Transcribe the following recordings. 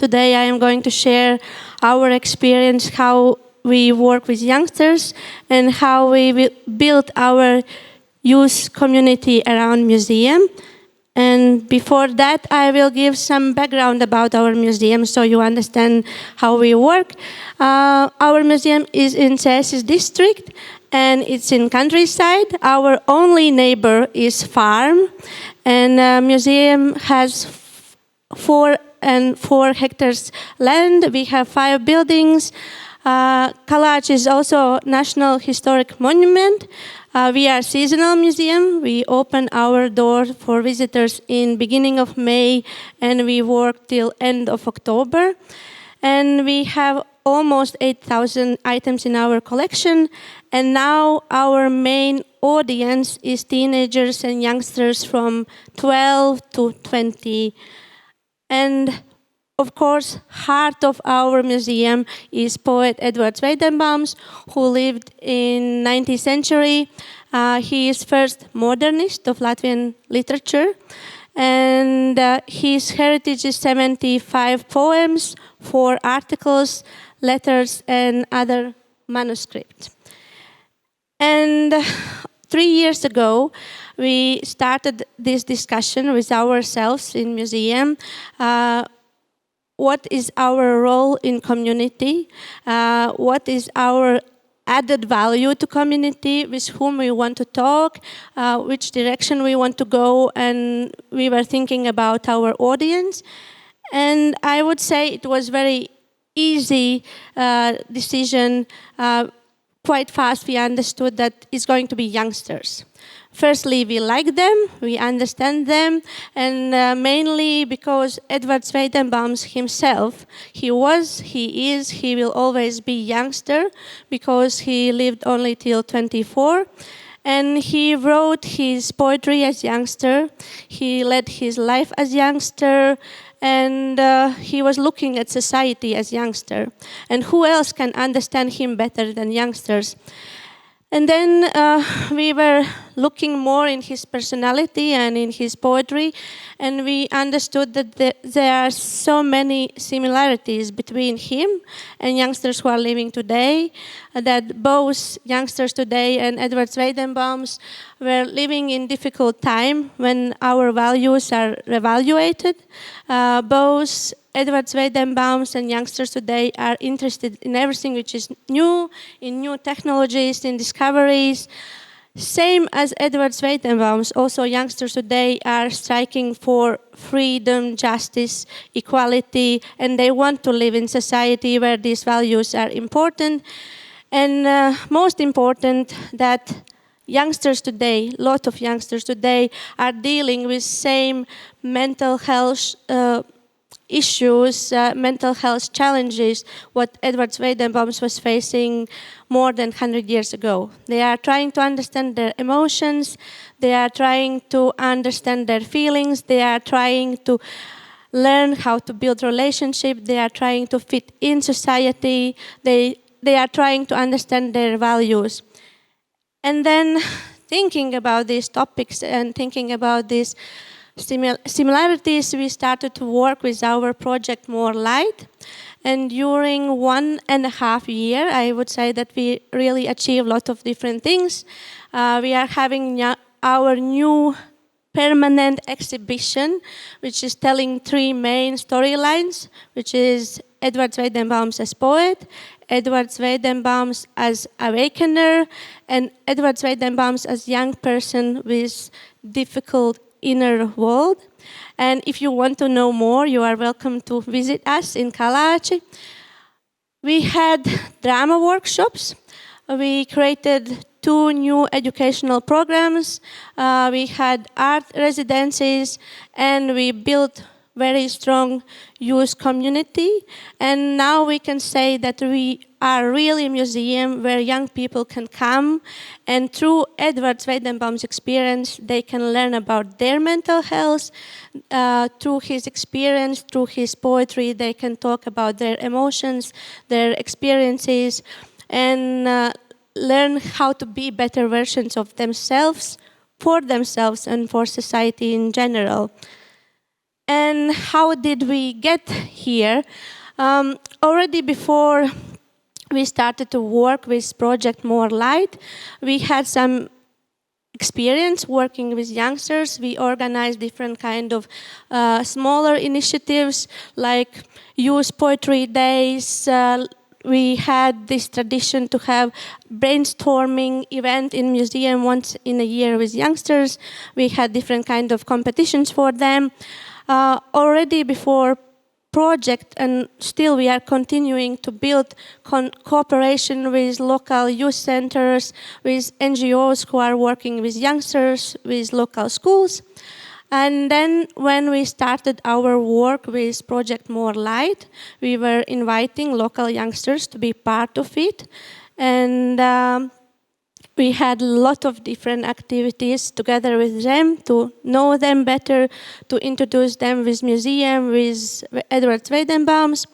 Today I am going to share our experience, how we work with youngsters, and how we build our youth community around museum. And before that, I will give some background about our museum so you understand how we work. Our museum is in Cēsis district and it's in countryside. Our only neighbor is farm, and museum has 4 hectares land. We have 5 buildings. Kalāči is also National Historic Monument. We are a seasonal museum. We open our doors for visitors in beginning of May and we work till end of October. And we have almost 8,000 items in our collection. And now our main audience is teenagers and youngsters from 12 to 20. And of course, heart of our museum is poet Eduards Veidenbaums, who lived in 19th century. He is first modernist of Latvian literature, and his heritage is 75 poems, 4 articles, letters, and other manuscripts. And 3 years ago, we started this discussion with ourselves in museum. What is our role in community? What is our added value to community? With whom we want to talk? Which direction we want to go? And we were thinking about our audience. And I would say it was very easy decision. Quite fast we understood that it's going to be youngsters. Firstly, we like them, we understand them, and mainly because Eduards Veidenbaums himself, he will always be youngster because he lived only till 24. And he wrote his poetry as youngster, he led his life as youngster, and he was looking at society as youngster. And who else can understand him better than youngsters? And then we were looking more in his personality and in his poetry, and we understood that there are so many similarities between him and youngsters who are living today, that both youngsters today and Eduards Veidenbaums were living in difficult time when our values are reevaluated. Both Eduards Veidenbaums and youngsters today are interested in everything which is new, in new technologies, in discoveries. Same as Eduards Veidenbaums, also youngsters today are striking for freedom, justice, equality, and they want to live in society where these values are important. And most important, that youngsters today, a lot of youngsters today, are dealing with same mental health issues, mental health challenges, what Eduards Veidenbaums was facing more than 100 years ago. They are trying to understand their emotions, they are trying to understand their feelings, they are trying to learn how to build relationships, they are trying to fit in society, they are trying to understand their values. And then thinking about these topics and thinking about these similarities, we started to work with our project More Light. And during 1.5 years, I would say that we really achieved a lot of different things. We are having our new permanent exhibition, which is telling 3 main storylines, which is Eduards Veidenbaums as poet, Eduards Veidenbaums as awakener, and Eduards Veidenbaums as young person with difficult inner world. And if you want to know more, you are welcome to visit us in Kalāči. We had drama workshops. We created 2 new educational programs. We had art residencies, and we built very strong youth community. And now we can say that we are really a museum where young people can come, and through Eduards Veidenbaums' experience, they can learn about their mental health. Through his experience, through his poetry, they can talk about their emotions, their experiences, and learn how to be better versions of themselves, for themselves, and for society in general. And how did we get here? Already before we started to work with Project More Light, we had some experience working with youngsters. We organized different kind of smaller initiatives like youth poetry days. We had this tradition to have brainstorming event in museum once in a year with youngsters. We had different kind of competitions for them. Already before project, and still we are continuing to build cooperation with local youth centers, with NGOs who are working with youngsters, with local schools. And then when we started our work with Project More Light, we were inviting local youngsters to be part of it. And we had a lot of different activities together with them to know them better, to introduce them with museum, with Eduards Veidenbaums,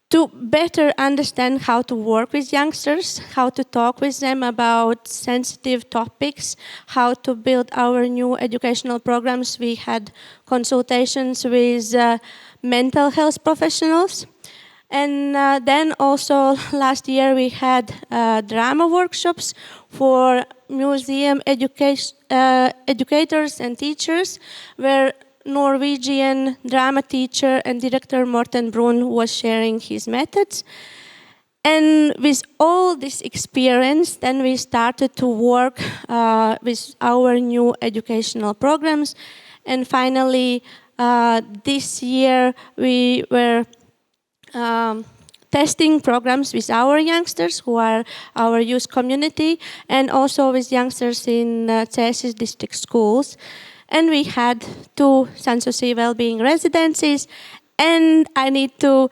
to better understand how to work with youngsters, how to talk with them about sensitive topics, how to build our new educational programs. We had consultations with mental health professionals. And then also last year we had drama workshops for museum educators and teachers, where Norwegian drama teacher and director Morten Brun was sharing his methods. And with all this experience, then we started to work with our new educational programs. And finally, this year we were testing programs with our youngsters, who are our youth community, and also with youngsters in CSIS district schools. And we had 2 Sanssouci Wellbeing residencies. And I need to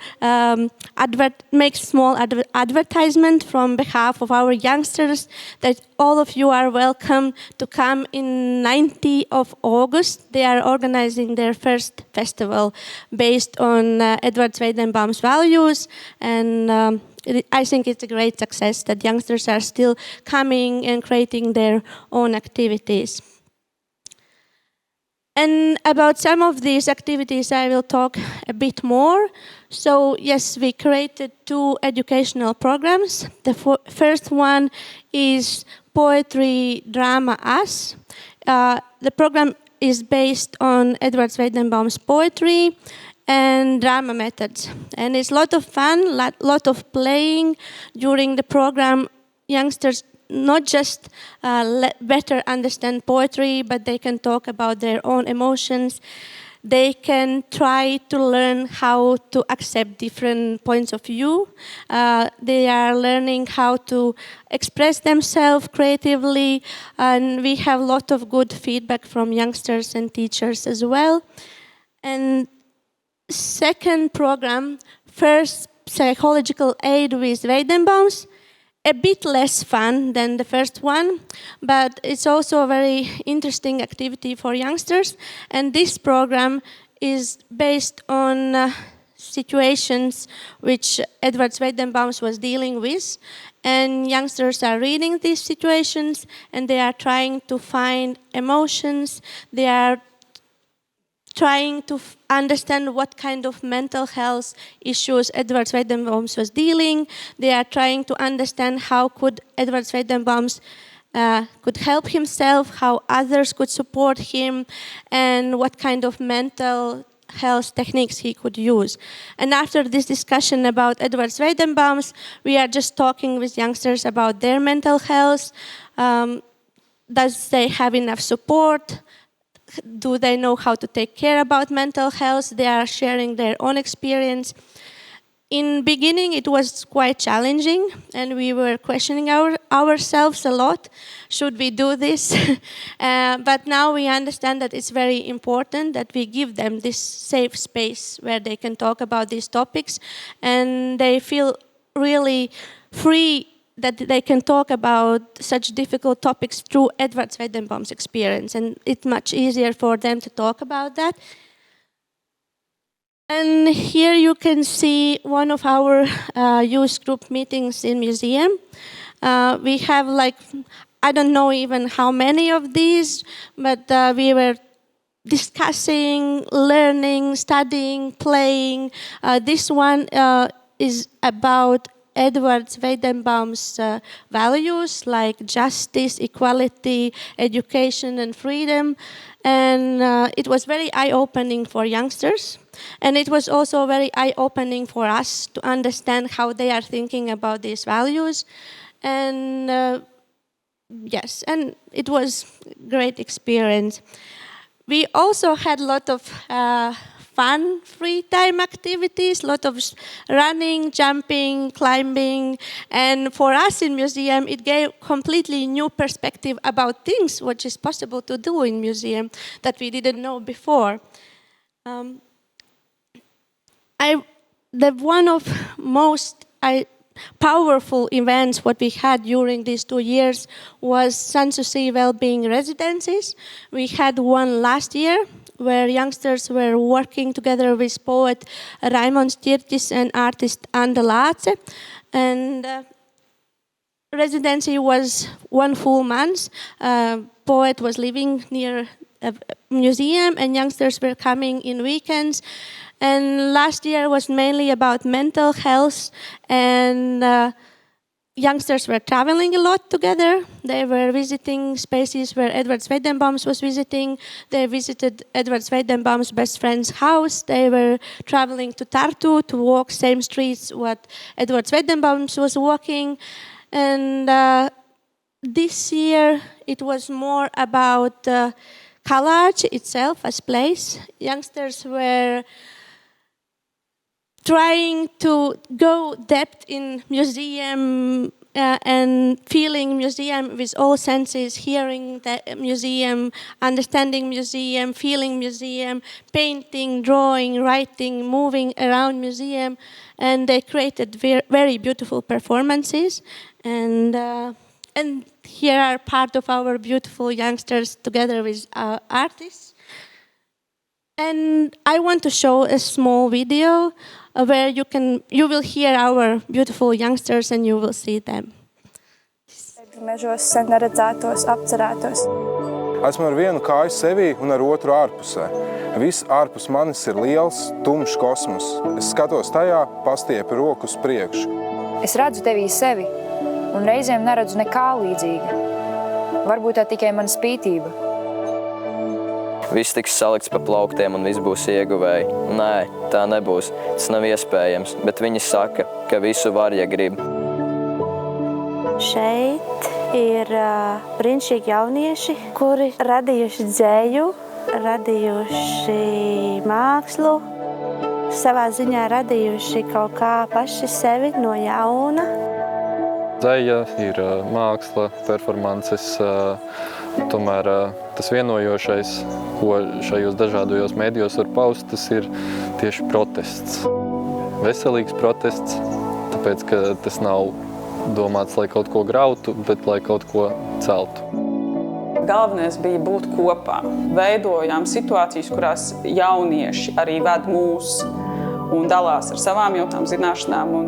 make small advertisement from behalf of our youngsters that all of you are welcome to come in 19th of August. They are organizing their first festival based on Eduards Veidenbaums values. And I think it's a great success that youngsters are still coming and creating their own activities. And about some of these activities I will talk a bit more. So yes, we created 2 educational programs. The first one is Poetry Drama Us. The program is based on Eduards Veidenbaums' poetry and drama methods. And it's a lot of fun, lot of playing. During the program, youngsters not just better understand poetry, but they can talk about their own emotions. They can try to learn how to accept different points of view. They are learning how to express themselves creatively, and we have a lot of good feedback from youngsters and teachers as well. And second program, first psychological aid with Veidenbaums. A bit less fun than the first one, but it's also a very interesting activity for youngsters. And this program is based on situations which Eduards Veidenbaums was dealing with. And youngsters are reading these situations and they are trying to find emotions. They are trying to understand what kind of mental health issues Eduards Veidenbaums was dealing. They are trying to understand how could Eduards Veidenbaums could help himself, how others could support him, and what kind of mental health techniques he could use. And after this discussion about Eduards Veidenbaums, we are just talking with youngsters about their mental health. Does they have enough support? Do they know how to take care about mental health? They are sharing their own experience. In beginning, it was quite challenging, and we were questioning ourselves a lot. Should we do this? But now we understand that it's very important that we give them this safe space where they can talk about these topics, and they feel really free that they can talk about such difficult topics through Eduards Veidenbaums' experience, and it's much easier for them to talk about that. And here you can see one of our youth group meetings in museum. We have I don't know even how many of these, but we were discussing, learning, studying, playing. This one is about Eduards Veidenbaums values like justice, equality, education, and freedom. And it was very eye-opening for youngsters. And it was also very eye-opening for us to understand how they are thinking about these values. And yes, and it was a great experience. We also had a lot of fun free time activities, a lot of running, jumping, climbing. And for us in museum, it gave completely new perspective about things which is possible to do in museum that we didn't know before. The one of most powerful events what we had during these 2 years was Sanssouci Wellbeing residencies. We had one last year where youngsters were working together with poet Raimons Ķirķis and artist Kalāči. And residency was 1 full month. Poet was living near a museum and youngsters were coming in weekends. And last year was mainly about mental health, and youngsters were traveling a lot together. They were visiting spaces where Eduards Veidenbaums was visiting. They visited Eduards Veidenbaums' best friend's house. They were traveling to Tartu to walk same streets what Eduards Veidenbaums was walking. And this year it was more about Kalāči itself as place. Youngsters were trying to go depth in museum and feeling museum with all senses, hearing the museum, understanding museum, feeling museum, painting, drawing, writing, moving around museum. And they created very beautiful performances. And here are part of our beautiful youngsters together with artists. And I want to show a small video where you will hear our beautiful youngsters and you will see them. Mežos sen neredzētos, apcerētos. Esmu ar vienu kāju sevī un ar otru ārpusē. Viss ārpus manis ir liels, tumšs kosmos. Es skatos tajā, pastiepu roku uz priekšu. Es redzu tevī sevi un reizēm neredzu nekā līdzīga. Varbūt tā tikai mana spītība. Viss tiks salikts pa plauktiem un viss būs ieguvēji. Nē, tā nebūs. Tas nav iespējams, bet viņi saka, ka visu var, ja grib. Šeit ir brīnišķīgi jaunieši, kuri radījuši dzēju, radījuši mākslu, savā ziņā radījuši kaut kā paši sevi no jauna. Dzeja ir māksla, performances, tomēr tas vienojošais, ko šajos dažādajos mēdījos var paust, tas ir tieši protests. Veselīgs protests, tāpēc, ka tas nav domāts, lai kaut ko grautu, bet lai kaut ko celtu. Galvenais bija būt kopā. Veidojām situācijas, kurās jaunieši arī ved mūs un dalās ar savām jautām zināšanām, un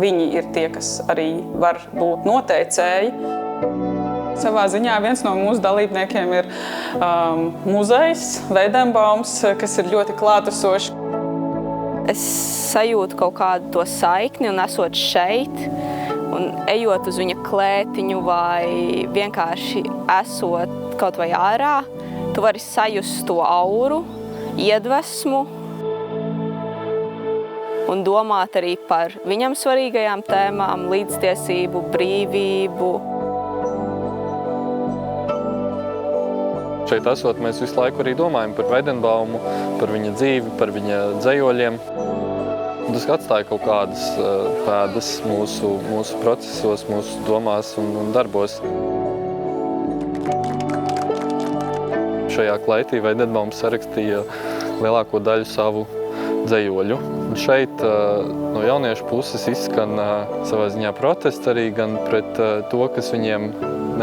viņi ir tie, kas arī var būt noteicēji. Savā ziņā viens no mūsu dalībniekiem ir muzejs Veidenbaums, kas ir ļoti klātesošs. Es sajūtu kaut kādu to saikni un esot šeit, un ejot uz viņa klētiņu vai vienkārši esot kaut vai ārā, tu vari sajust to auru, iedvesmu un domāt arī par viņam svarīgajām tēmām, līdztiesību, brīvību. Šeit esot, mēs visu laiku arī domājam par Veidenbaumu, par viņa dzīvi, par viņa dzejoļiem. Un tas atstāja kaut kādas pēdas mūsu procesos, mūsu domās un darbos. Šajā klētī Veidenbaums sarakstīja lielāko daļu savu dzejoļu. Un šeit no jauniešu puses izskan savā ziņā protests arī gan pret to, kas viņiem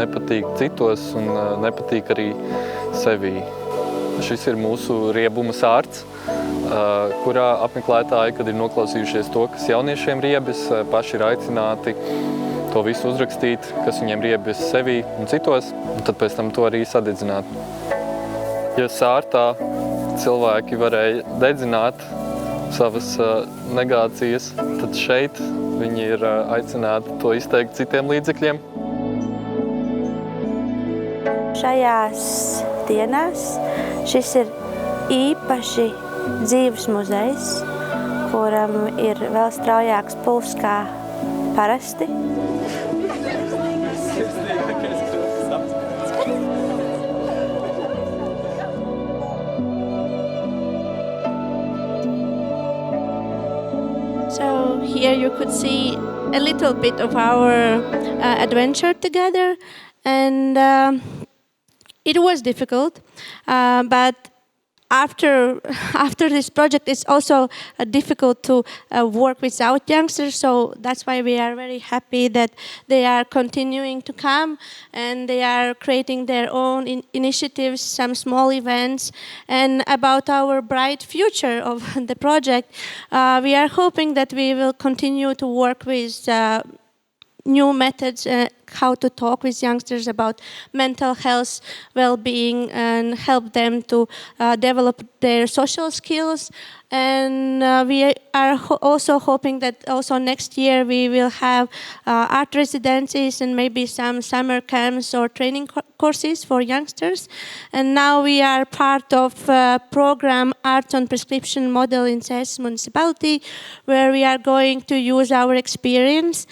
nepatīk citos un nepatīk arī sevī. Šis ir mūsu riebuma sārts, kurā apmeklētāji, kad ir noklausījušies to, kas jauniešiem riebjas, paši ir aicināti to visu uzrakstīt, kas viņiem riebjas sevī un citos, un tad pēc tam to arī sadedzināt. Ja sārtā cilvēki varēja dedzināt savas negācijas, tad šeit viņi ir aicināti to izteikt citiem līdzekļiem. Šajās dienās šis ir īpaši dzīves muzejs, kuram ir vēl straujāks pulss kā parasti. So here you could see a little bit of our adventure together, and it was difficult, but after this project, it's also difficult to work without youngsters. So that's why we are very happy that they are continuing to come and they are creating their own initiatives, some small events. And about our bright future of the project, we are hoping that we will continue to work with new methods, how to talk with youngsters about mental health, well-being, and help them to develop their social skills. And we are also hoping that also next year we will have art residencies and maybe some summer camps or training courses for youngsters. And now we are part of program Arts on Prescription model in Cēsis municipality, where we are going to use our experience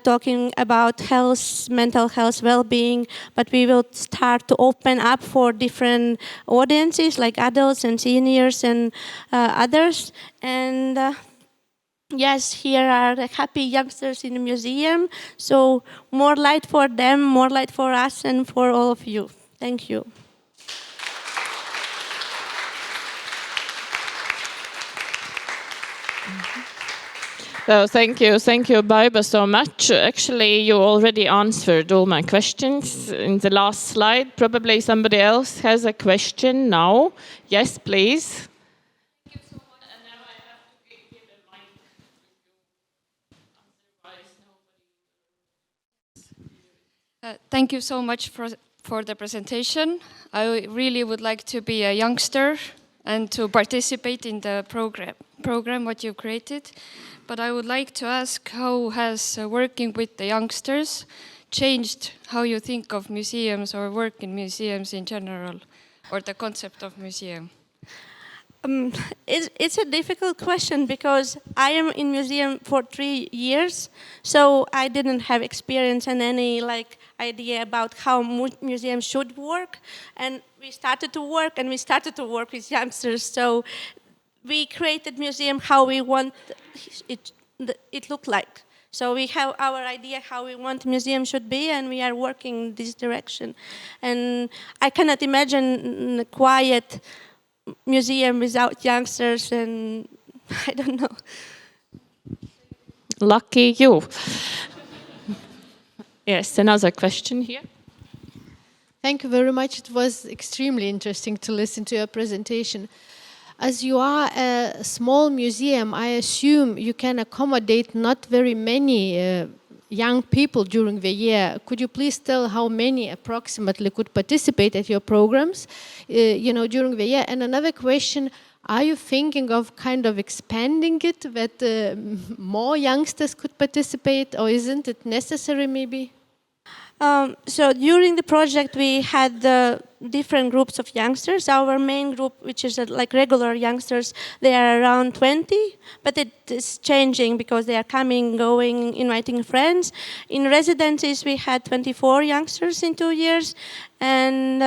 talking about health, mental health, well-being, but we will start to open up for different audiences like adults and seniors and others. And yes, here are the happy youngsters in the museum. So more light for them, more light for us and for all of you. Thank you. So thank you, Baiba, so much. Actually, you already answered all my questions in the last slide. Probably somebody else has a question now. Yes, please. Thank you so much. And now I have to give a mic otherwise thank you so much for the presentation. I really would like to be a youngster and to participate in the program what you created. But I would like to ask, how has working with the youngsters changed how you think of museums or work in museums in general, or the concept of museum? It's a difficult question because I am in museum for 3 years, so I didn't have experience and any idea about how museums should work. And we started to work with youngsters. So we created museum how we want it look like. So we have our idea how we want museum should be, and we are working in this direction. And I cannot imagine a quiet museum without youngsters, and I don't know. Lucky you. Yes, another question here. Thank you very much. It was extremely interesting to listen to your presentation. As you are a small museum, I assume you can accommodate not very many young people during the year. Could you please tell how many approximately could participate at your programs, during the year? And another question, are you thinking of kind of expanding it that more youngsters could participate, or isn't it necessary maybe? So during the project, we had different groups of youngsters. Our main group, which is regular youngsters, they are around 20, but it is changing because they are coming, going, inviting friends. In residencies, we had 24 youngsters in 2 years, and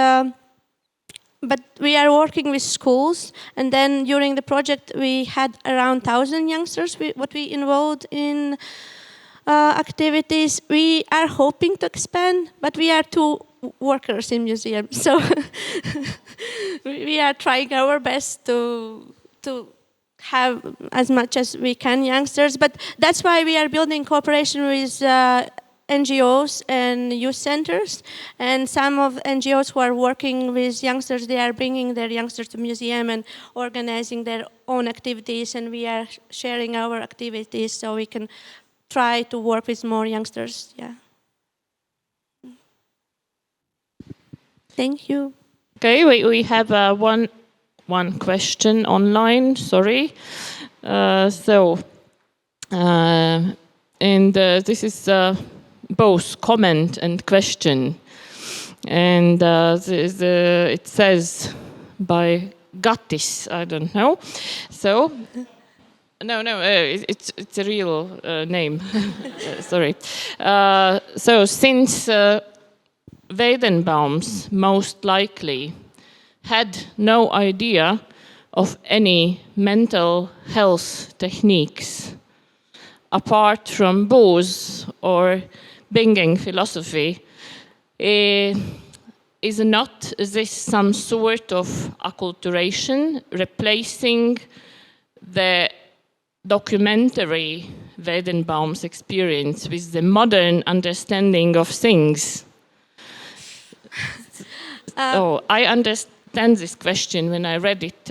but we are working with schools, and then during the project, we had around 1,000 youngsters. What we involved in activities. We are hoping to expand, but we are 2 workers in museum, so we are trying our best to have as much as we can youngsters. But that's why we are building cooperation with NGOs and youth centers, and some of NGOs who are working with youngsters, they are bringing their youngsters to museum and organizing their own activities, and we are sharing our activities so we can try to work with more youngsters. Yeah. Thank you. Okay, we have one question online. Sorry. This is both comment and question, and it says by Gattis. I don't know. So. No, it's a real name. Sorry. So since Veidenbaums most likely had no idea of any mental health techniques apart from Boz or Binging philosophy, is not this some sort of acculturation, replacing the documentary Veidenbaum's experience with the modern understanding of things? I understand this question when I read it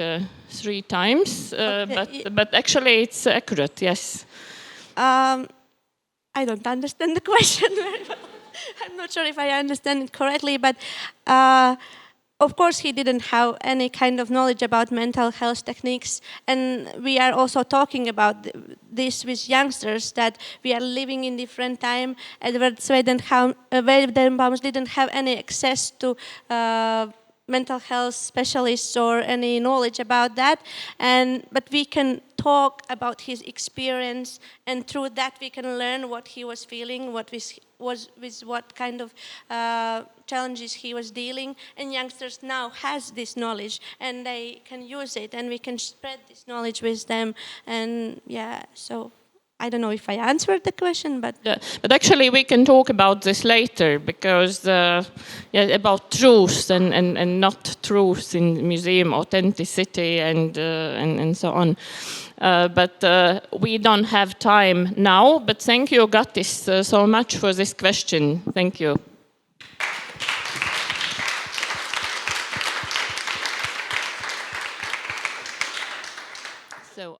3 times, okay. but actually it's accurate, yes. I don't understand the question very well. I'm not sure if I understand it correctly, but of course he didn't have any kind of knowledge about mental health techniques, and we are also talking about this with youngsters, that we are living in different time. Eduards Veidenbaums didn't have any access to mental health specialists or any knowledge about that, but we can talk about his experience, and through that we can learn what he was feeling, with what kind of challenges he was dealing. And youngsters now has this knowledge and they can use it, and we can spread this knowledge with them. And yeah, so I don't know if I answered the question, but actually we can talk about this later, because about truth and not truth in museum authenticity and so on. But we don't have time now. But thank you, Gattis, so much for this question. Thank you. So.